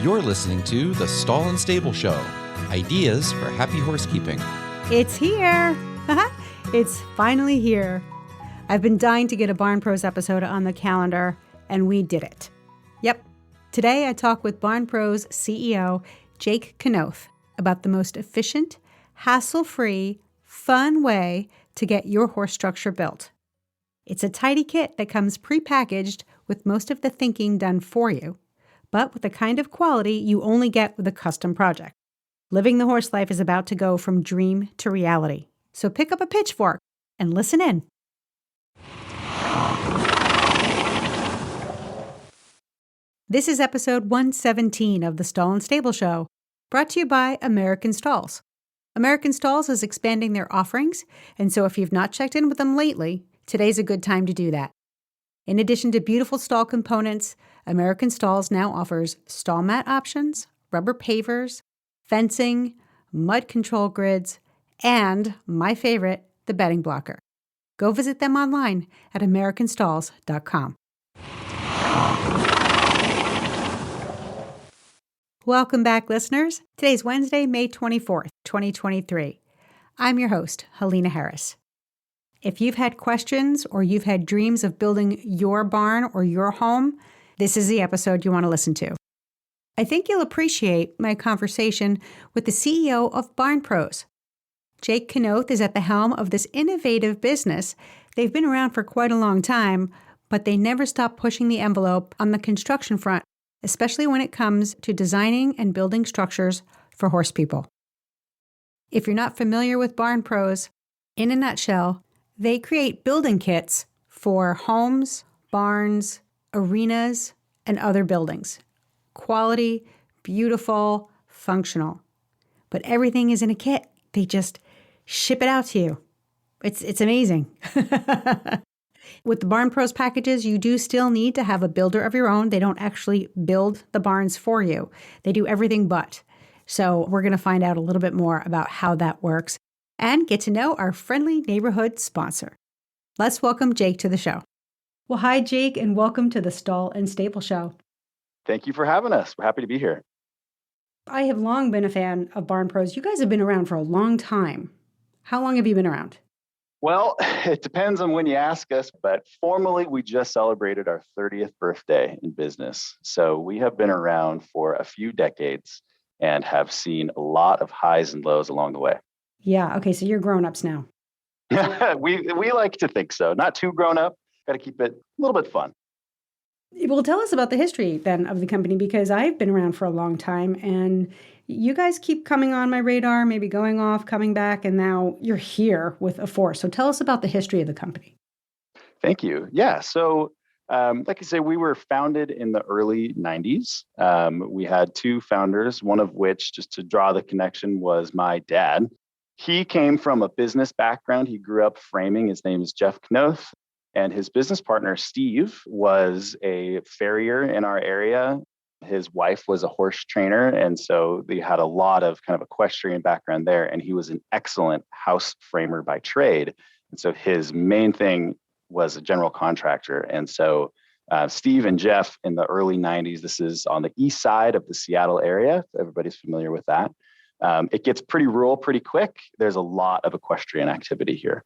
You're listening to The Stall and Stable Show. Ideas for happy horsekeeping. It's here. It's finally here. I've been dying to get a Barn Pros episode on the calendar, and we did it. Yep. Today I talk with Barn Pros CEO Jake Knoth about the most efficient, hassle-free, fun way to get your horse structure built. It's a tidy kit that comes pre-packaged with most of the thinking done for you, but with the kind of quality you only get with a custom project. Living the horse life is about to go from dream to reality. So pick up a pitchfork and listen in. This is episode 117 of the Stall and Stable Show, brought to you by American Stalls. American Stalls is expanding their offerings, and so if you've not checked in with them lately, today's a good time to do that. In addition to beautiful stall components, American Stalls now offers stall mat options, rubber pavers, fencing, mud control grids, and, my favorite, the bedding blocker. Go visit them online at americanstalls.com. Welcome back, listeners. Today's Wednesday, May 24th, 2023. I'm your host, Helena Harris. If you've had questions or you've had dreams of building your barn or your home, this is the episode you want to listen to. I think you'll appreciate my conversation with the CEO of Barn Pros. Jake Knoth is at the helm of this innovative business. They've been around for quite a long time, but they never stop pushing the envelope on the construction front, especially when it comes to designing and building structures for horse people. If you're not familiar with Barn Pros, in a nutshell, they create building kits for homes, barns, arenas, and other buildings. Quality, beautiful, functional. But everything is in a kit. They just ship it out to you. It's amazing. With the Barn Pros packages, you do still need to have a builder of your own. They don't actually build the barns for you. They do everything but. So we're going to find out a little bit more about how that works and get to know our friendly neighborhood sponsor. Let's welcome Jake to the show. Well, hi, Jake, and welcome to the Stall and Stable Show. Thank you for having us. We're happy to be here. I have long been a fan of Barn Pros. You guys have been around for a long time. How long have you been around? Well, it depends on when you ask us, but formally, we just celebrated our 30th birthday in business. So we have been around for a few decades and have seen a lot of highs and lows along the way. Yeah, okay, so you're grown-ups now. we like to think so. Not too grown up. Got to keep it a little bit fun. Well, tell us about the history then of the company, because I've been around for a long time and you guys keep coming on my radar, maybe going off, coming back, and now you're here with a force. So tell us about the history of the company. Thank you. Yeah. So like I say, we were founded in the early 90s. We had two founders, one of which, just to draw the connection, was my dad. He came from a business background. He grew up framing. His name is Jeff Knoth. And his business partner, Steve, was a farrier in our area. His wife was a horse trainer. And so they had a lot of kind of equestrian background there. And he was an excellent house framer by trade. And so his main thing was a general contractor. And so Steve and Jeff in the early 90s, this is on the east side of the Seattle area, if everybody's familiar with that. It gets pretty rural pretty quick. There's a lot of equestrian activity here.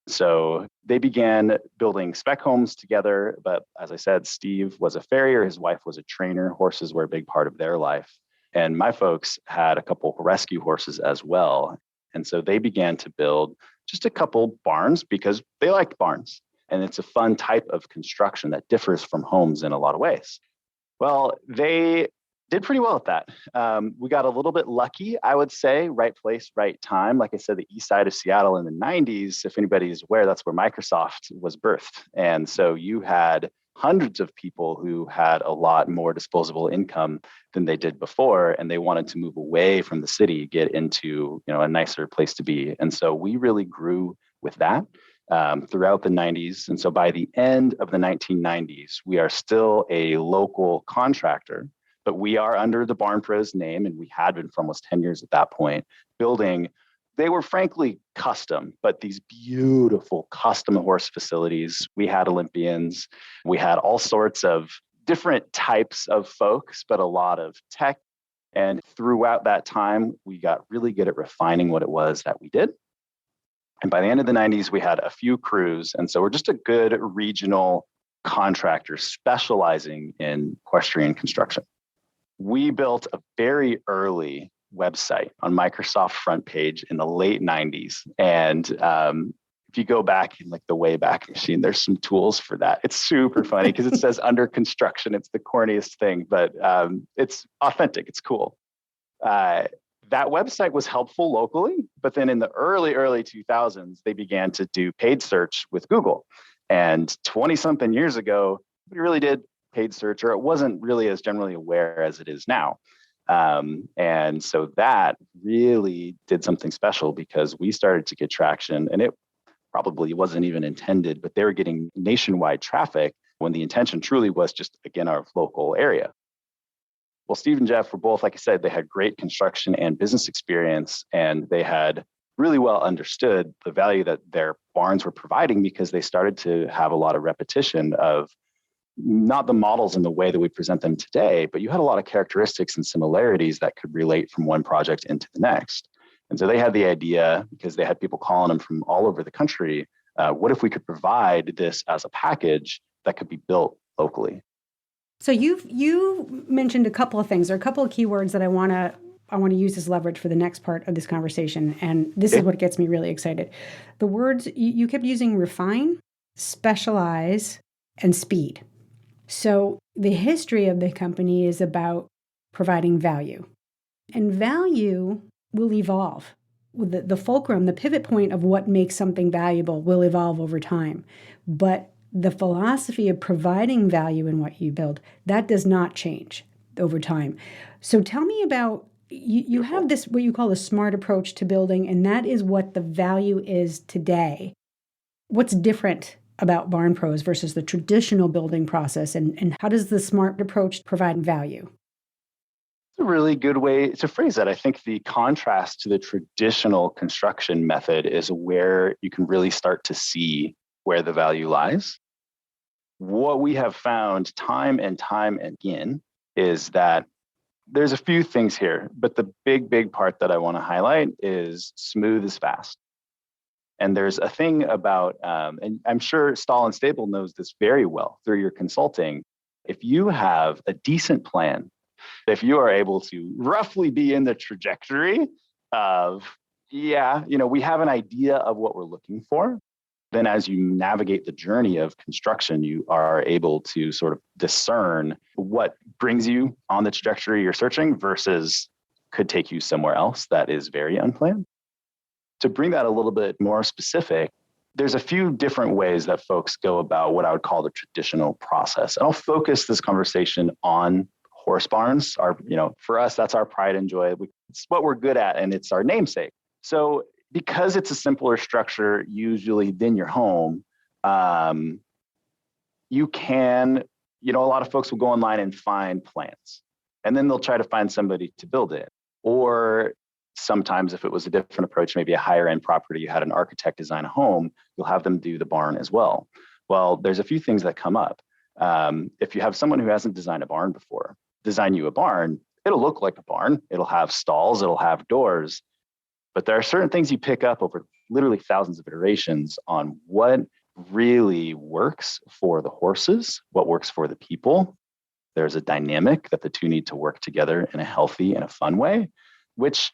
So they began building spec homes together. But as I said, Steve was a farrier. His wife was a trainer. Horses were a big part of their life. And my folks had a couple rescue horses as well. And so they began to build just a couple barns because they liked barns. And it's a fun type of construction that differs from homes in a lot of ways. Well, they did pretty well at that. We got a little bit lucky, I would say, right place, right time. Like I said, the east side of Seattle in the 90s, if anybody's aware, that's where Microsoft was birthed. And so you had hundreds of people who had a lot more disposable income than they did before, and they wanted to move away from the city, get into a nicer place to be. And so we really grew with that throughout the 90s. And so by the end of the 1990s, we are still a local contractor, but we are under the Barn Pros name, and we had been for almost 10 years at that point, building. They were frankly custom, but these beautiful custom horse facilities. We had Olympians. We had all sorts of different types of folks, but a lot of tech. And throughout that time, we got really good at refining what it was that we did. And by the end of the 90s, we had a few crews. And so we're just a good regional contractor specializing in equestrian construction. We built a very early website on Microsoft Front Page in the late 90s. And if you go back in like the Wayback Machine, there's some tools for that. It's super funny because it says under construction. It's the corniest thing, but it's authentic. It's cool. That website was helpful locally, but then in the early 2000s, they began to do paid search with Google. And 20 something years ago, we really did paid search, or it wasn't really as generally aware as it is now. And so that really did something special because we started to get traction, and it probably wasn't even intended, but they were getting nationwide traffic when the intention truly was just, again, our local area. Well, Steve and Jeff were both, like I said, they had great construction and business experience, and they had really well understood the value that their barns were providing because they started to have a lot of repetition of not the models in the way that we present them today, but you had a lot of characteristics and similarities that could relate from one project into the next. And so they had the idea, because they had people calling them from all over the country, what if we could provide this as a package that could be built locally? So you mentioned a couple of things, or a couple of keywords that I want to use as leverage for the next part of this conversation. And this is what gets me really excited. The words you kept using: refine, specialize, and speed. So the history of the company is about providing value. And value will evolve. The fulcrum, the pivot point of what makes something valuable will evolve over time. But the philosophy of providing value in what you build, that does not change over time. So tell me about, you have this, what you call a smart approach to building, and that is what the value is today. What's different about Barn Pros versus the traditional building process, and how does the smart approach provide value? It's a really good way to phrase that. I think the contrast to the traditional construction method is where you can really start to see where the value lies. What we have found time and time again is that there's a few things here, but the big part that I want to highlight is smooth is fast. And there's a thing about, and I'm sure Stahl and Stable knows this very well through your consulting. If you have a decent plan, if you are able to roughly be in the trajectory of, we have an idea of what we're looking for, then as you navigate the journey of construction, you are able to sort of discern what brings you on the trajectory you're searching versus could take you somewhere else that is very unplanned. To bring that a little bit more specific, there's a few different ways that folks go about what I would call the traditional process. And I'll focus this conversation on horse barns. For us, that's our pride and joy. It's what we're good at, and it's our namesake. So because it's a simpler structure, usually than your home, you can, a lot of folks will go online and find plans, and then they'll try to find somebody to build it. Or sometimes if it was a different approach, maybe a higher end property, you had an architect design a home, you'll have them do the barn as well. Well, there's a few things that come up. If you have someone who hasn't designed a barn before, design you a barn, it'll look like a barn. It'll have stalls, it'll have doors. But there are certain things you pick up over literally thousands of iterations on what really works for the horses, what works for the people. There's a dynamic that the two need to work together in a healthy and a fun way, which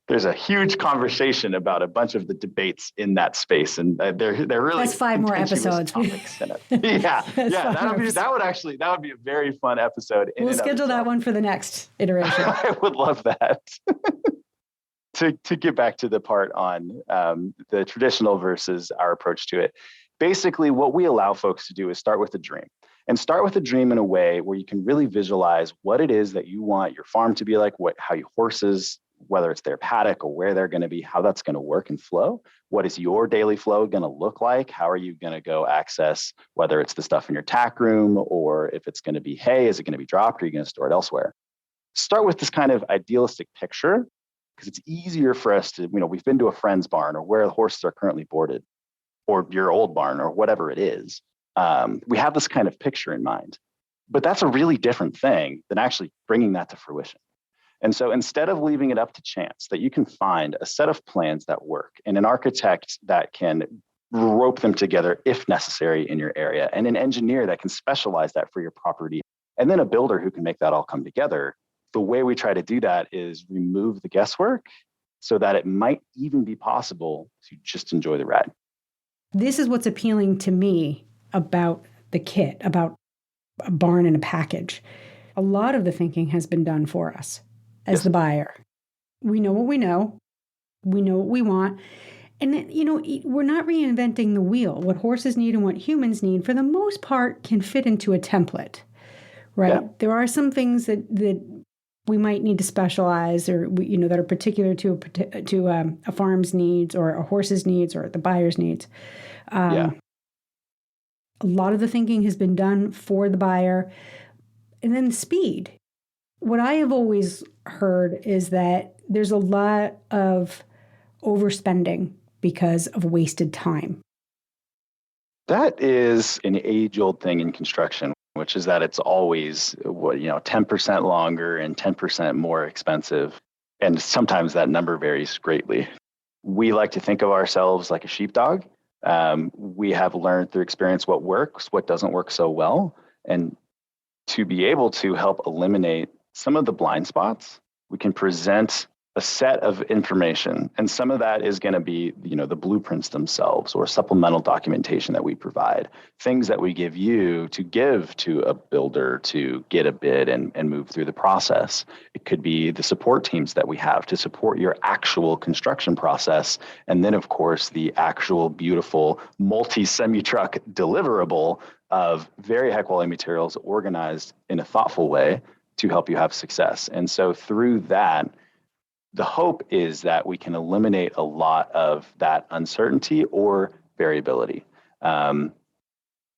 there's a huge conversation about a bunch of the debates in that space. And they're really— That's 5 more episodes. Topics in it. That would be a very fun episode. We'll schedule that one for the next iteration. I would love that. To get back to the part on the traditional versus our approach to it, basically what we allow folks to do is start with a dream. And start with a dream in a way where you can really visualize what it is that you want your farm to be like, how your horses, whether it's their paddock or where they're going to be, how that's going to work and flow. What is your daily flow going to look like? How are you going to go access, whether it's the stuff in your tack room, or if it's going to be hay, is it going to be dropped, or are you going to store it elsewhere? Start with this kind of idealistic picture, because it's easier for us to, we've been to a friend's barn or where the horses are currently boarded, or your old barn or whatever it is. We have this kind of picture in mind. But that's a really different thing than actually bringing that to fruition. And so instead of leaving it up to chance, that you can find a set of plans that work and an architect that can rope them together if necessary in your area, and an engineer that can specialize that for your property, and then a builder who can make that all come together. The way we try to do that is remove the guesswork so that it might even be possible to just enjoy the ride. This is what's appealing to me about the kit, about a barn and a package. A lot of the thinking has been done for us as the buyer. We know what we know. We know what we want. And, we're not reinventing the wheel. What horses need and what humans need, for the most part, can fit into a template, right? Yeah. There are some things that we might need to specialize, or that are particular to a farm's needs, or a horse's needs, or the buyer's needs. A lot of the thinking has been done for the buyer. And then speed. What I have always heard is that there's a lot of overspending because of wasted time. That is an age-old thing in construction, which is that it's always 10% longer and 10% more expensive. And sometimes that number varies greatly. We like to think of ourselves like a sheepdog. We have learned through experience what works, what doesn't work so well. And to be able to help eliminate some of the blind spots, we can present a set of information. And some of that is going to be, the blueprints themselves, or supplemental documentation that we provide, things that we give you to give to a builder to get a bid and move through the process. It could be the support teams that we have to support your actual construction process. And then, of course, the actual beautiful multi-semi-truck deliverable of very high quality materials organized in a thoughtful way to help you have success. And so through that, the hope is that we can eliminate a lot of that uncertainty or variability.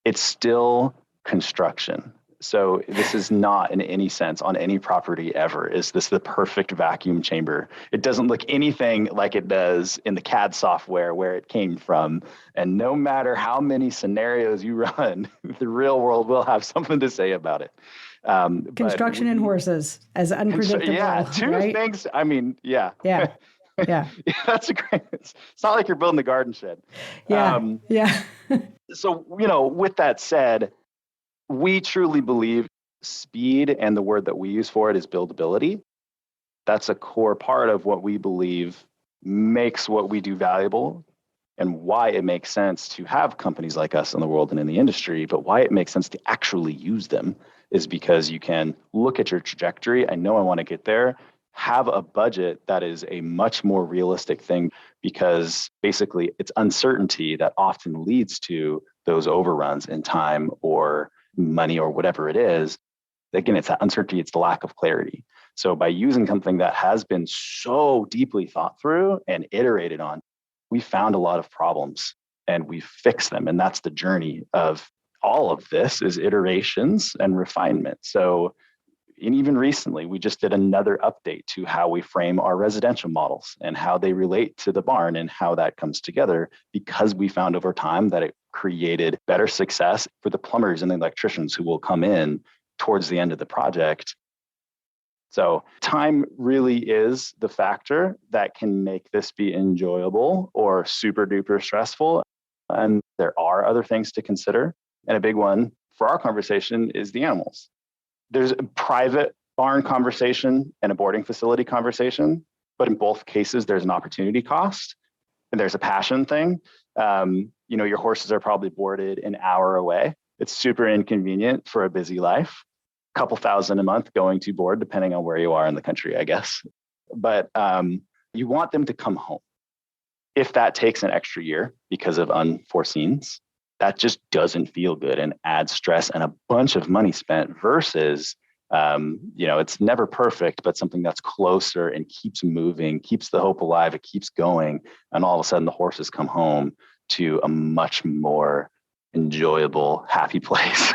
It's still construction. So this is not in any sense on any property ever. Is this the perfect vacuum chamber? It doesn't look anything like it does in the CAD software where it came from. And no matter how many scenarios you run, the real world will have something to say about it. Construction and horses as unpredictable. Yeah, two right? things. I mean, yeah. Yeah. That's a great. It's not like you're building the garden shed. Yeah. So, with that said, we truly believe speed, and the word that we use for it is buildability. That's a core part of what we believe makes what we do valuable, and why it makes sense to have companies like us in the world and in the industry, but why it makes sense to actually use them is because you can look at your trajectory. I know I want to get there. Have a budget that is a much more realistic thing, because basically it's uncertainty that often leads to those overruns in time or money or whatever it is. Again, it's that uncertainty, it's the lack of clarity. So by using something that has been so deeply thought through and iterated on, we found a lot of problems and we fixed them. And that's the journey of all of this, is iterations and refinement. So, and even recently, we just did another update to how we frame our residential models and how they relate to the barn and how that comes together, because we found over time that it created better success for the plumbers and the electricians who will come in towards the end of the project. So time really is the factor that can make this be enjoyable or super duper stressful. And there are other things to consider. And a big one for our conversation is the animals. There's a private barn conversation and a boarding facility conversation, but in both cases, there's an opportunity cost and there's a passion thing. Your horses are probably boarded an hour away. It's super inconvenient for a busy life. A couple thousand a month going to board, depending on where you are in the country, I guess. But you want them to come home. If that takes an extra year because of unforeseens, that just doesn't feel good and adds stress and a bunch of money spent versus, it's never perfect, but something that's closer and keeps moving, keeps the hope alive, it keeps going. And all of a sudden the horses come home to a much more enjoyable, happy place.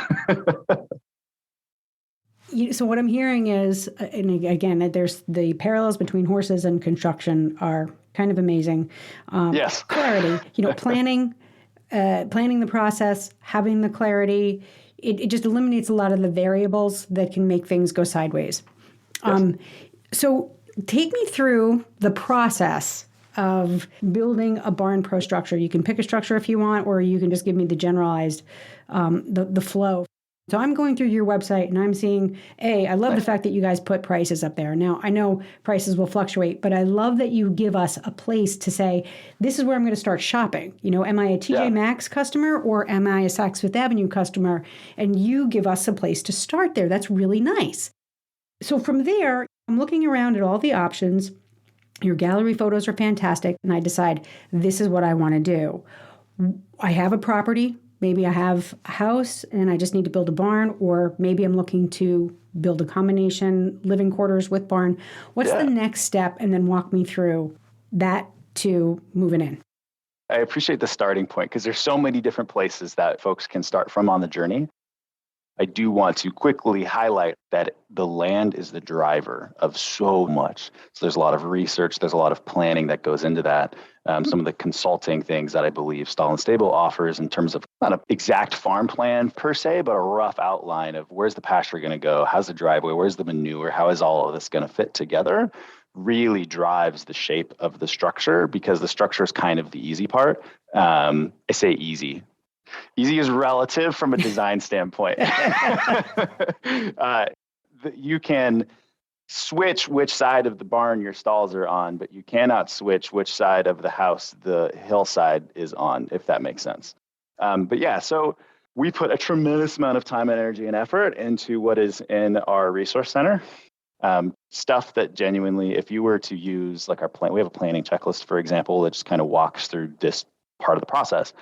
So what I'm hearing is, and again, there's the parallels between horses and construction are kind of amazing. Yes. Clarity, planning the process, having the clarity, it just eliminates a lot of the variables that can make things go sideways. Yes. So take me through the process of building a Barn Pro structure. You can pick a structure if you want, or you can just give me the generalized, the flow. So I'm going through your website and I'm seeing, I love the fact that you guys put prices up there. Now, I know prices will fluctuate, but I love that you give us a place to say, this is where I'm going to start shopping. Am I a TJ Maxx customer or am I a Saks Fifth Avenue customer? And you give us a place to start there. That's really nice. So from there, I'm looking around at all the options. Your gallery photos are fantastic. And I decide, this is what I want to do. I have a property. Maybe I have a house and I just need to build a barn, or maybe I'm looking to build a combination living quarters with barn. What's the next step? And then walk me through that to moving in. I appreciate the starting point because there's so many different places that folks can start from on the journey. I do want to quickly highlight that the land is the driver of so much. So there's a lot of research, there's a lot of planning that goes into that. Some of the consulting things that I believe Stahl & Stable offers in terms of not an exact farm plan per se, but a rough outline of where's the pasture going to go, how's the driveway, where's the manure, how is all of this going to fit together, really drives the shape of the structure, because the structure is kind of the easy part. I say easy. Easy is relative from a design standpoint. You can switch which side of the barn your stalls are on, but you cannot switch which side of the house the hillside is on, if that makes sense. So we put a tremendous amount of time and energy and effort into what is in our resource center. Stuff that genuinely, if you were to use like our plan, we have a planning checklist, for example, that just kind of walks through this part of the process.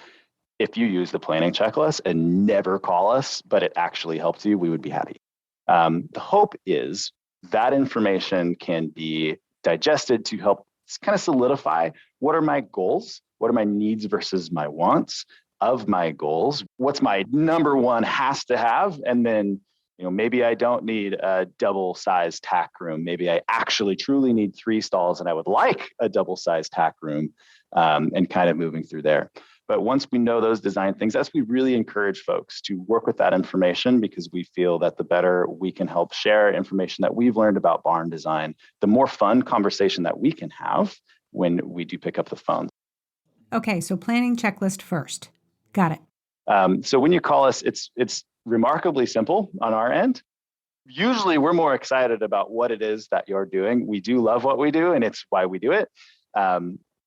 If you use the planning checklist and never call us, but it actually helped you, we would be happy. The hope is that information can be digested to help kind of solidify what are my goals, what are my needs versus my wants of my goals, what's my number one has to have, and then maybe I don't need a double-sized tack room. Maybe I actually truly need 3 stalls and I would like a double-sized tack room, and kind of moving through there. But once we know those design things, that's we really encourage folks to work with that information, because we feel that the better we can help share information that we've learned about barn design, the more fun conversation that we can have when we do pick up the phone. Okay, so planning checklist first. Got it. So when you call us, it's remarkably simple on our end. Usually we're more excited about what it is that you're doing. We do love what we do, and it's why we do it.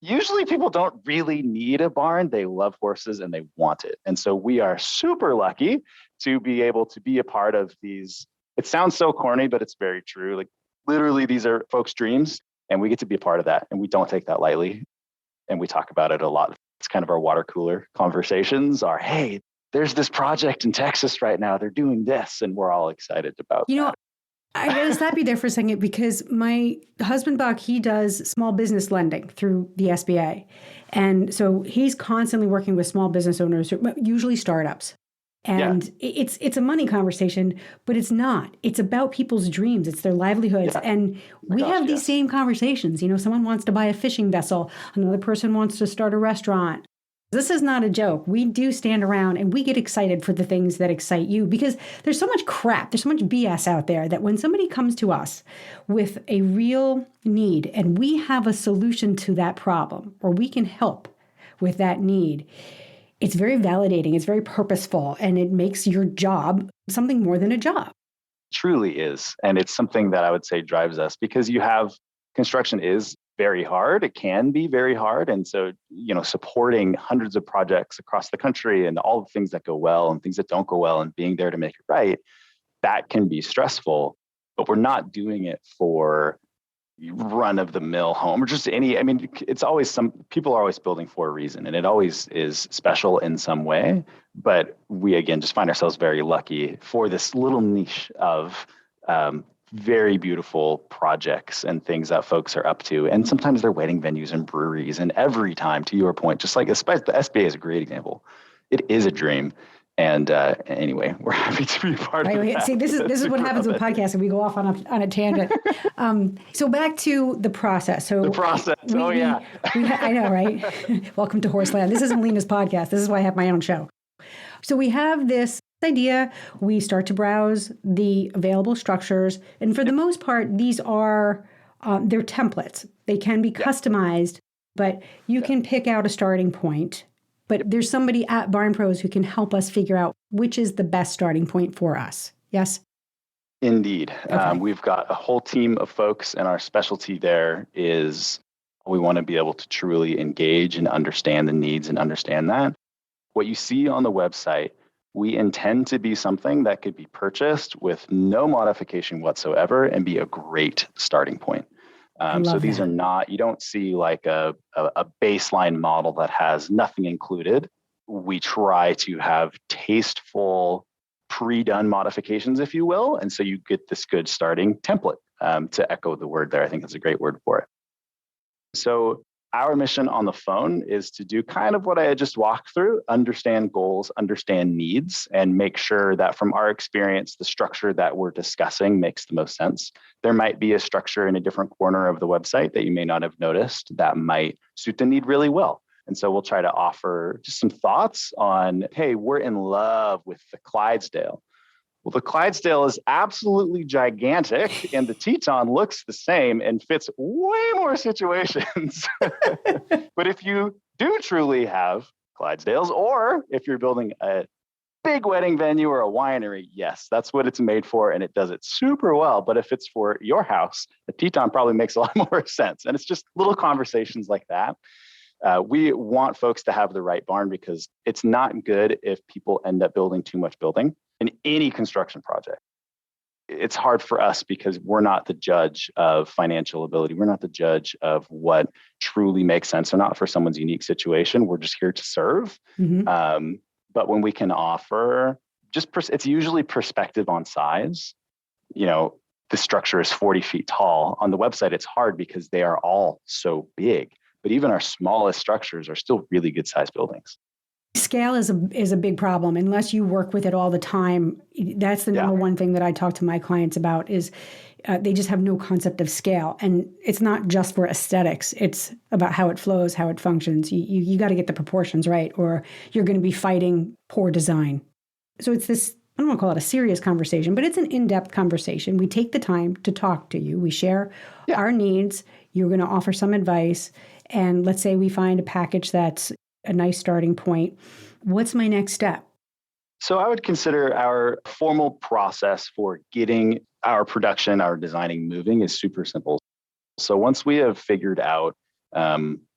Usually people don't really need a barn. They love horses and they want it. And so we are super lucky to be able to be a part of these. It sounds so corny, but it's very true. Like literally these are folks' dreams, and we get to be a part of that. And we don't take that lightly. And we talk about it a lot. It's kind of our water cooler conversations are, hey, there's this project in Texas right now. They're doing this. And we're all excited about that. I gotta stop you there for a second, because my husband, Buck, he does small business lending through the SBA. And so he's constantly working with small business owners, usually startups. And it's a money conversation, but it's not. It's about people's dreams. It's their livelihoods. Yeah. And we have these same conversations. Someone wants to buy a fishing vessel. Another person wants to start a restaurant. This is not a joke. We do stand around and we get excited for the things that excite you, because there's so much crap, there's so much BS out there that when somebody comes to us with a real need and we have a solution to that problem, or we can help with that need, it's very validating, it's very purposeful, and it makes your job something more than a job. Truly is. And it's something that I would say drives us, because construction is very hard. It can be very hard. And so, supporting hundreds of projects across the country and all the things that go well and things that don't go well and being there to make it right, that can be stressful. But we're not doing it for run-of-the-mill home or just it's always people are always building for a reason, and it always is special in some way. But we, again, just find ourselves very lucky for this little niche of very beautiful projects and things that folks are up to. And sometimes they're wedding venues and breweries. And every time, to your point, just like the SBA is a great example. It is a dream. And anyway, we're happy to be part of that. See, this is what happens with podcasts, and we go off on a tangent. So back to the process. So the process. I know, right? Welcome to Horseland. This isn't Lena's podcast. This is why I have my own show. So we have this idea, we start to browse the available structures. And for the most part, these are, they're templates. They can be customized, but you can pick out a starting point. But there's somebody at Barn Pros who can help us figure out which is the best starting point for us. Yes? Indeed. Okay. We've got a whole team of folks, and our specialty there is we want to be able to truly engage and understand the needs and understand that. What you see on the website, we intend to be something that could be purchased with no modification whatsoever and be a great starting point. So these are not, you don't see like a baseline model that has nothing included. We try to have tasteful, pre-done modifications, if you will. And so you get this good starting template, to echo the word there. I think that's a great word for it. So our mission on the phone is to do kind of what I had just walked through, understand goals, understand needs, and make sure that from our experience, the structure that we're discussing makes the most sense. There might be a structure in a different corner of the website that you may not have noticed that might suit the need really well. And so we'll try to offer just some thoughts on, hey, we're in love with the Clydesdale. Well, the Clydesdale is absolutely gigantic, and the Teton looks the same and fits way more situations. But if you do truly have Clydesdales, or if you're building a big wedding venue or a winery, yes, that's what it's made for, and it does it super well. But if it's for your house, the Teton probably makes a lot more sense. And it's just little conversations like that. We want folks to have the right barn because it's not good if people end up building too much building in any construction project. It's hard for us because we're not the judge of financial ability. We're not the judge of what truly makes sense or not for someone's unique situation. We're just here to serve. Mm-hmm. But when we can offer it's usually perspective on size. You know, the structure is 40 feet tall. On the website, it's hard because they are all so big. But even our smallest structures are still really good sized buildings. Scale is a big problem unless you work with it all the time. That's the number one thing that I talk to my clients about is they just have no concept of scale. And it's not just for aesthetics. It's about how it flows, how it functions. You got to get the proportions right, or you're going to be fighting poor design. So it's this, I don't want to call it a serious conversation, but it's an in-depth conversation. We take the time to talk to you. We share our needs. You're going to offer some advice. And let's say we find a package that's a nice starting point. What's my next step? So I would consider our formal process for getting our production, our designing moving is super simple. So once we have figured out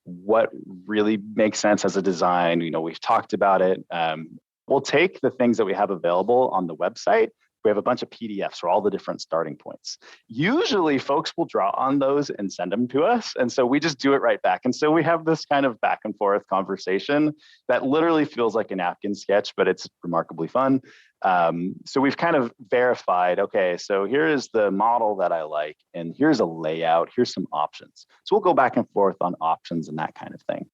what really makes sense as a design, we've talked about it. We'll take the things that we have available on the website. We have a bunch of PDFs for all the different starting points. Usually folks will draw on those and send them to us. And so we just do it right back. And so we have this kind of back and forth conversation that literally feels like a napkin sketch, but it's remarkably fun. So we've kind of verified, okay, so here is the model that I like, and here's a layout, here's some options. So we'll go back and forth on options and that kind of thing.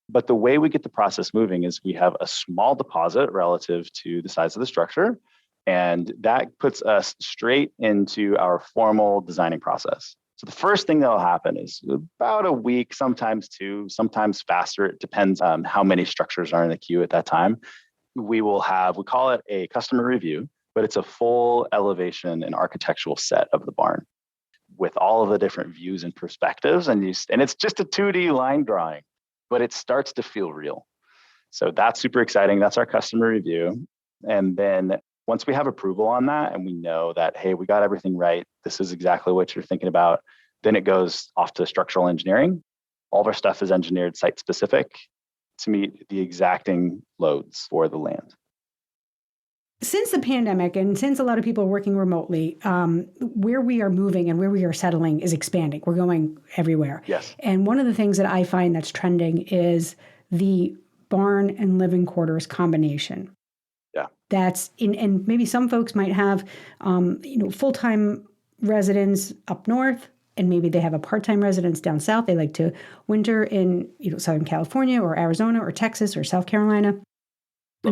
But the way we get the process moving is we have a small deposit relative to the size of the structure. And that puts us straight into our formal designing process. So the first thing that'll happen is about a week, sometimes two, sometimes faster. It depends on how many structures are in the queue at that time. We call it a customer review, but it's a full elevation and architectural set of the barn with all of the different views and perspectives. And it's just a 2D line drawing, but it starts to feel real. So that's super exciting. That's our customer review. And then once we have approval on that and we know that, hey, we got everything right, this is exactly what you're thinking about, then it goes off to structural engineering. All of our stuff is engineered site specific to meet the exacting loads for the land. Since the pandemic and since a lot of people are working remotely, where we are moving and where we are settling is expanding. We're going everywhere. Yes. And one of the things that I find that's trending is the barn and living quarters combination. Yeah. That's and maybe some folks might have, full-time residents up north, and maybe they have a part-time residence down south. They like to winter in, Southern California or Arizona or Texas or South Carolina.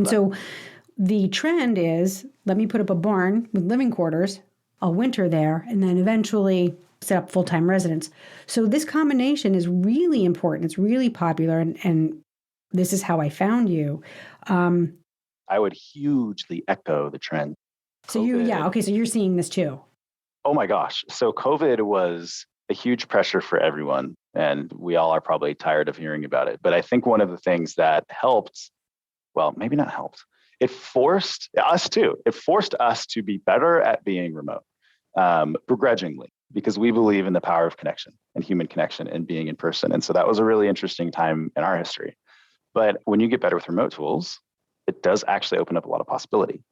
So the trend is, let me put up a barn with living quarters, I'll winter there, and then eventually set up full-time residence. So this combination is really important. It's really popular, and this is how I found you. I would hugely echo the trend. So okay. So you're seeing this too. Oh my gosh. So COVID was a huge pressure for everyone. And we all are probably tired of hearing about it. But I think one of the things that helped, well, maybe not helped, it forced us too. It forced us to be better at being remote, begrudgingly, because we believe in the power of connection and human connection and being in person. And so that was a really interesting time in our history. But when you get better with remote tools, it does actually open up a lot of possibility.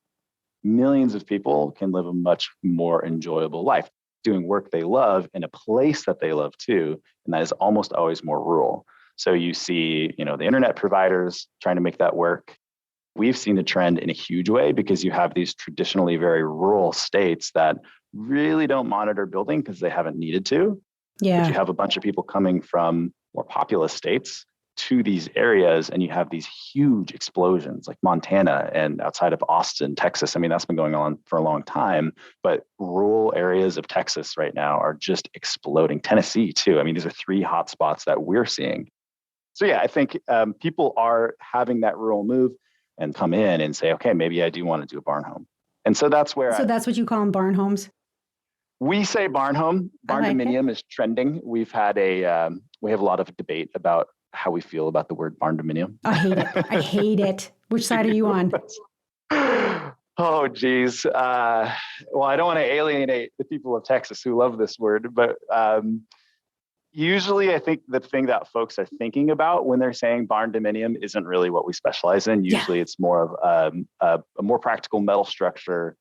Millions of people can live a much more enjoyable life doing work they love in a place that they love too. And that is almost always more rural. So you see, the internet providers trying to make that work. We've seen a trend in a huge way because you have these traditionally very rural states that really don't monitor building because they haven't needed to. Yeah. But you have a bunch of people coming from more populous states to these areas, and you have these huge explosions like Montana and outside of Austin, Texas. I mean, that's been going on for a long time, but rural areas of Texas right now are just exploding. Tennessee too. I mean, these are 3 hotspots that we're seeing. So yeah, I think people are having that rural move and come in and say, okay, maybe I do want to do a barn home. And so that's where that's what you call them, barn homes? We say barn home. Barn dominium is trending. We've had we have a lot of debate about how we feel about the word barn dominium. I hate it. I hate it. Which side are you on? Oh, geez. Well, I don't want to alienate the people of Texas who love this word, but usually I think the thing that folks are thinking about when they're saying barn dominium isn't really what we specialize in. Usually it's more of a more practical metal structure,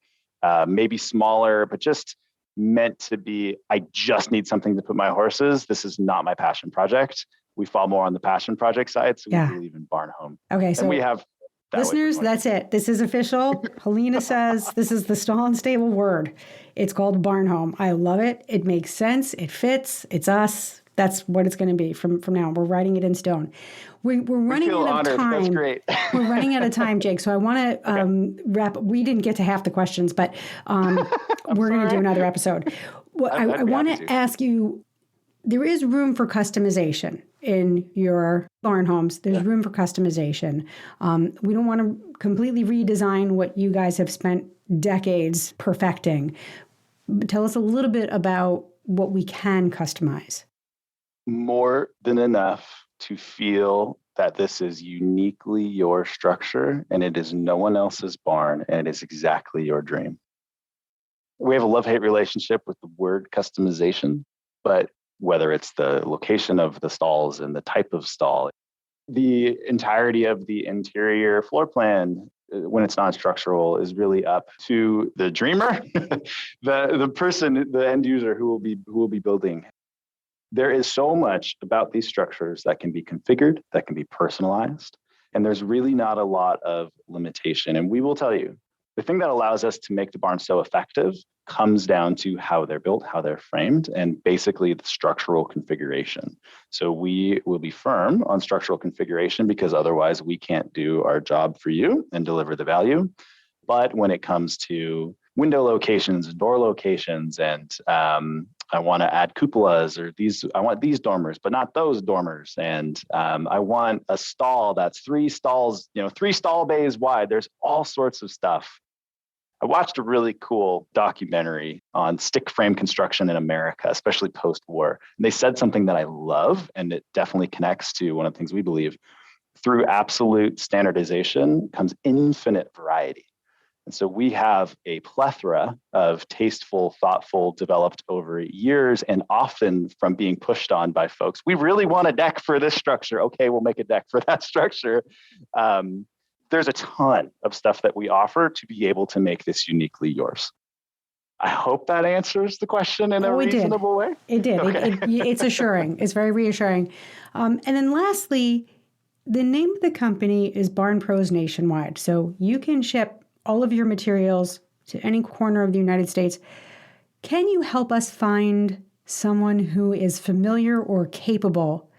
maybe smaller, but just meant to be, I just need something to put my horses. This is not my passion project. We fall more on the passion project side. So we believe in barn home. Okay. So and we have listeners, that's it. This is official. Helena says this is the Stall and Stable word. It's called barn home. I love it. It makes sense. It fits. It's us. That's what it's going to be from now. We're writing it in stone. We're running out of time. That's great. We're running out of time, Jake. So I want to wrap. We didn't get to half the questions, but we're going to do another episode. Well, I want to ask you, there is room for customization in your barn homes. There's room for customization. We don't want to completely redesign what you guys have spent decades perfecting. But tell us a little bit about what we can customize. More than enough to feel that this is uniquely your structure and it is no one else's barn and it is exactly your dream. We have a love-hate relationship with the word customization, but whether it's the location of the stalls and the type of stall, the entirety of the interior floor plan, when it's non-structural, is really up to the dreamer, the person, the end user who will be building. There is so much about these structures that can be configured, that can be personalized, and there's really not a lot of limitation. And we will tell you, the thing that allows us to make the barn so effective comes down to how they're built, how they're framed, and basically the structural configuration. So we will be firm on structural configuration because otherwise we can't do our job for you and deliver the value. But when it comes to window locations and door locations, and I want to add cupolas or I want these dormers, but not those dormers. And I want a stall that's 3 stalls, 3 stall bays wide. There's all sorts of stuff. I watched a really cool documentary on stick frame construction in America, especially post-war. And they said something that I love, and it definitely connects to one of the things we believe. Through absolute standardization comes infinite variety. And so we have a plethora of tasteful, thoughtful, developed over years, and often from being pushed on by folks. We really want a deck for this structure. Okay, we'll make a deck for that structure. There's a ton of stuff that we offer to be able to make this uniquely yours. I hope that answers the question in a reasonable way. It did. Okay. It's assuring. It's very reassuring. And then lastly, the name of the company is Barn Pros Nationwide. So you can ship all of your materials to any corner of the United States. Can you help us find someone who is familiar or capable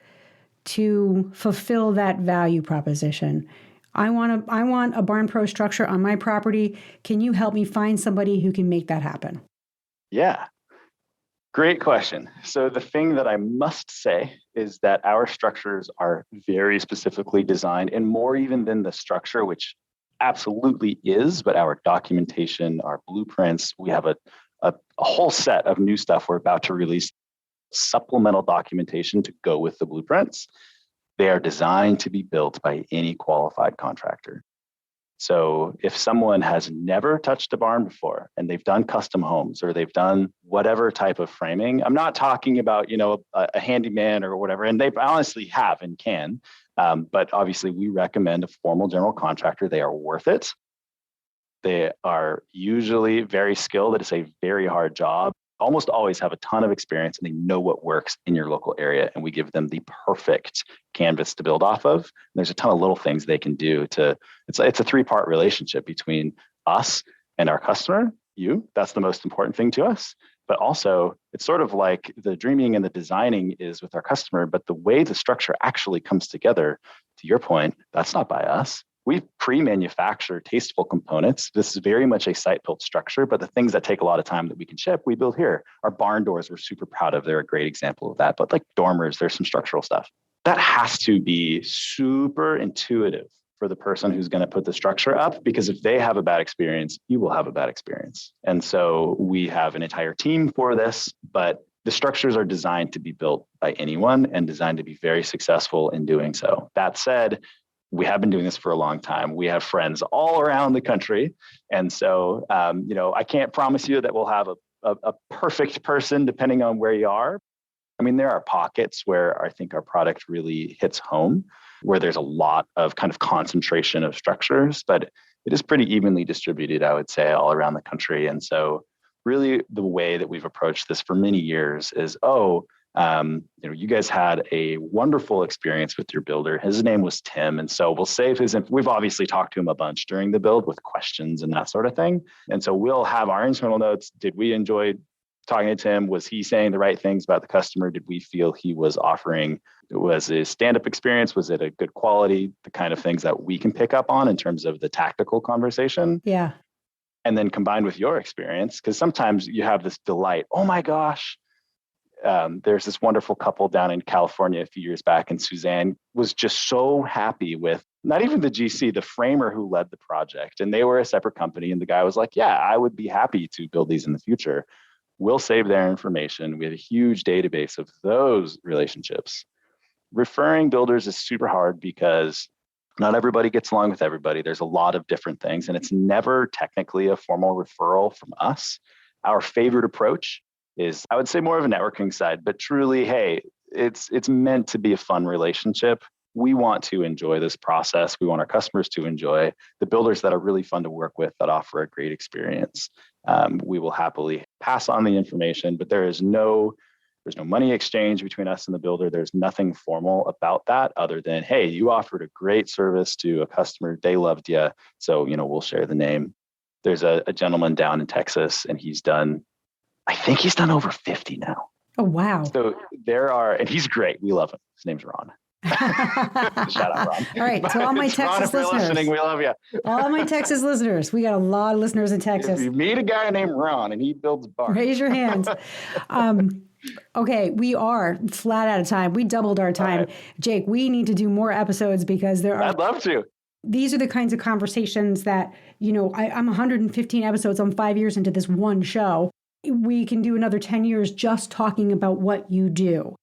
to fulfill that value proposition? I want a Barn Pro structure on my property. Can you help me find somebody who can make that happen? Yeah, great question. So the thing that I must say is that our structures are very specifically designed, and more even than the structure, which absolutely is, but our documentation, our blueprints, we have a whole set of new stuff we're about to release, supplemental documentation to go with the blueprints. They are designed to be built by any qualified contractor. So if someone has never touched a barn before and they've done custom homes or they've done whatever type of framing, I'm not talking about, a handyman or whatever, and they honestly have and can, but obviously we recommend a formal general contractor. They are worth it. They are usually very skilled. It is a very hard job. Almost always have a ton of experience and they know what works in your local area. And we give them the perfect canvas to build off of. There's a ton of little things they can do it's a three-part relationship between us and our customer, you. That's the most important thing to us. But also it's sort of like the dreaming and the designing is with our customer, but the way the structure actually comes together, to your point, that's not by us. We pre-manufacture tasteful components. This is very much a site-built structure, but the things that take a lot of time that we can ship, we build here. Our barn doors, we're super proud of. They're a great example of that. But like dormers, there's some structural stuff. That has to be super intuitive for the person who's going to put the structure up, because if they have a bad experience, you will have a bad experience. And so we have an entire team for this, but the structures are designed to be built by anyone and designed to be very successful in doing so. That said, we have been doing this for a long time. We have friends all around the country. And so, I can't promise you that we'll have a perfect person depending on where you are. I mean, there are pockets where I think our product really hits home, where there's a lot of kind of concentration of structures, but it is pretty evenly distributed, I would say, all around the country. And so really the way that we've approached this for many years is, you guys had a wonderful experience with your builder. His name was Tim. And so we'll save we've obviously talked to him a bunch during the build with questions and that sort of thing. And so we'll have our internal notes. Did we enjoy talking to Tim? Was he saying the right things about the customer? Did we feel he was offering, was his stand-up experience? Was it a good quality? The kind of things that we can pick up on in terms of the tactical conversation. Yeah. And then combined with your experience, because sometimes you have this delight. Oh my gosh. There's this wonderful couple down in California a few years back, and Suzanne was just so happy with not even the GC, the framer who led the project. And they were a separate company. And the guy was like, yeah, I would be happy to build these in the future. We'll save their information. We have a huge database of those relationships. Referring builders is super hard because not everybody gets along with everybody. There's a lot of different things, and it's never technically a formal referral from us. Our favorite approach is, I would say, more of a networking side, but truly, hey, it's meant to be a fun relationship. We want to enjoy this process. We want our customers to enjoy the builders that are really fun to work with, that offer a great experience. We will happily pass on the information, but there's no money exchange between us and the builder. There's nothing formal about that other than, hey, you offered a great service to a customer. They loved you. So, we'll share the name. There's a gentleman down in Texas, and I think he's done over 50 now. Oh, wow. So and he's great. We love him. His name's Ron. Shout out, Ron. All right. To all my Texas Ron, if listeners. you're listening, we love you. All my Texas listeners. We got a lot of listeners in Texas. If you meet a guy named Ron and he builds barns, raise your hands. Okay, we are flat out of time. We doubled our time. Right. Jake, we need to do more episodes because I'd love to. These are the kinds of conversations that, I'm 115 episodes. I'm 5 years into this one show. We can do another 10 years just talking about what you do.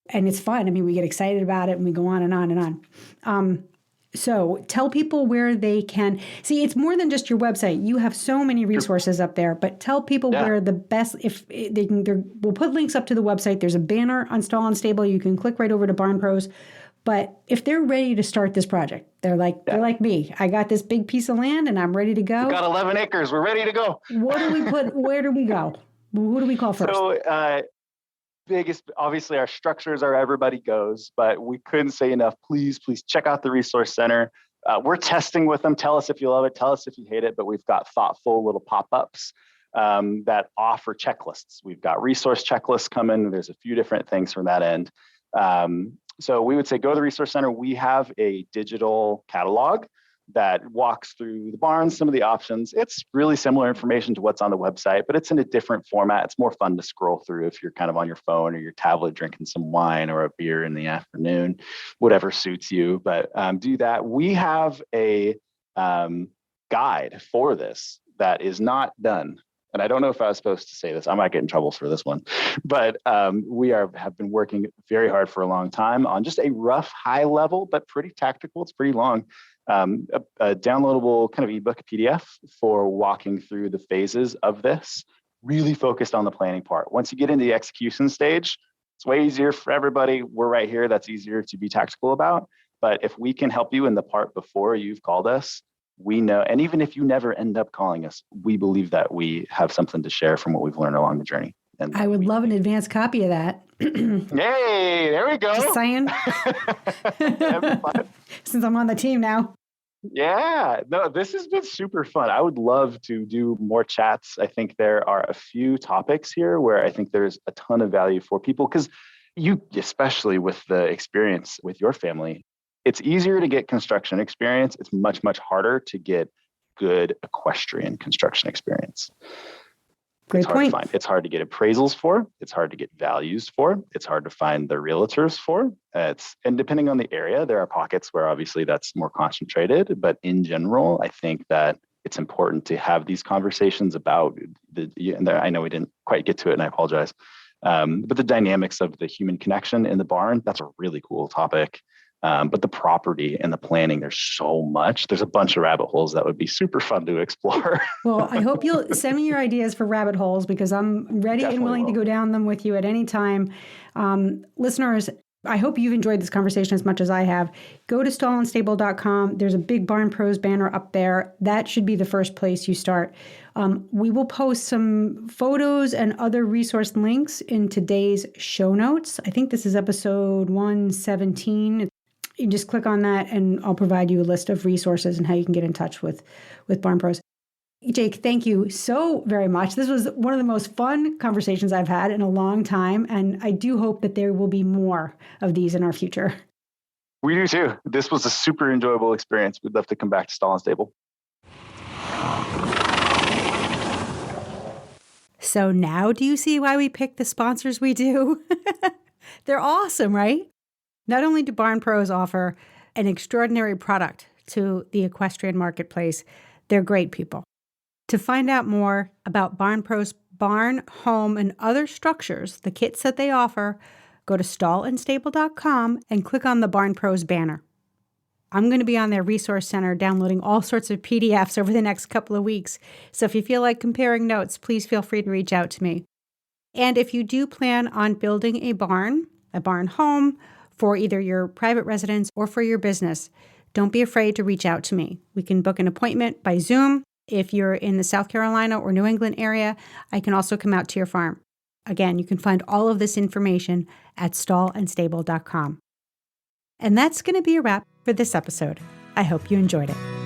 And it's fun. I mean, we get excited about it and we go on and on and on. So tell people where they can see. It's more than just your website. You have so many resources up there, but tell people where the best, if they can, we'll put links up to the website. There's a banner on Stall and Stable. You can click right over to Barn Pros. But if they're ready to start this project, they're like me. I got this big piece of land and I'm ready to go. We got 11 acres. We're ready to go. What do we put? Where do we go? Who do we call first? So, biggest, obviously, our structures are everybody goes, but we couldn't say enough. Please check out the Resource Center. We're testing with them. Tell us if you love it. Tell us if you hate it. But we've got thoughtful little pop-ups that offer checklists. We've got resource checklists coming. There's a few different things from that end. So we would say go to the Resource Center. We have a digital catalog that walks through the barns, some of the options. It's really similar information to what's on the website, but it's in a different format. It's more fun to scroll through if you're kind of on your phone or your tablet drinking some wine or a beer in the afternoon, whatever suits you. But do that. We have a guide for this that is not done. And I don't know if I was supposed to say this. I might get in trouble for this one, but we have been working very hard for a long time on just a rough, high level, but pretty tactical. It's pretty long, a downloadable kind of ebook PDF for walking through the phases of this, really focused on the planning part. Once you get into the execution stage, it's way easier for everybody. We're right here. That's easier to be tactical about. But if we can help you in the part before you've called us, we know, and even if you never end up calling us, we believe that we have something to share from what we've learned along the journey. And I would love an advanced copy of that. Yay, there we go. Just saying. Since I'm on the team now. Yeah, no, this has been super fun. I would love to do more chats. I think there are a few topics here where I think there's a ton of value for people, because you, especially with the experience with your family, it's easier to get construction experience. It's much, much harder to get good equestrian construction experience. Great point. It's hard to get appraisals for. It's hard to get values for. It's hard to find the realtors for. And depending on the area, there are pockets where obviously that's more concentrated. But in general, I think that it's important to have these conversations about and I know we didn't quite get to it, and I apologize. But the dynamics of the human connection in the barn, that's a really cool topic. But the property and the planning, there's so much. There's a bunch of rabbit holes that would be super fun to explore. Well, I hope you'll send me your ideas for rabbit holes, because I'm ready and willing to go down them with you at any time. Listeners, I hope you've enjoyed this conversation as much as I have. Go to stallandstable.com. There's a big Barn Pros banner up there. That should be the first place you start. We will post some photos and other resource links in today's show notes. I think this is episode 117. You just click on that and I'll provide you a list of resources and how you can get in touch with Barn Pros. Jake, thank you so very much. This was one of the most fun conversations I've had in a long time, and I do hope that there will be more of these in our future. We do too. This was a super enjoyable experience. We'd love to come back to Stall and Stable. So now do you see why we pick the sponsors we do? They're awesome, right? Not only do Barn Pros offer an extraordinary product to the equestrian marketplace, they're great people. To find out more about Barn Pros barn, home, and other structures, the kits that they offer, go to stallandstable.com and click on the Barn Pros banner. I'm going to be on their resource center downloading all sorts of PDFs over the next couple of weeks. So if you feel like comparing notes, please feel free to reach out to me. And if you do plan on building a barn home, for either your private residence or for your business, don't be afraid to reach out to me. We can book an appointment by Zoom. If you're in the South Carolina or New England area, I can also come out to your farm. Again, you can find all of this information at stallandstable.com. And that's going to be a wrap for this episode. I hope you enjoyed it.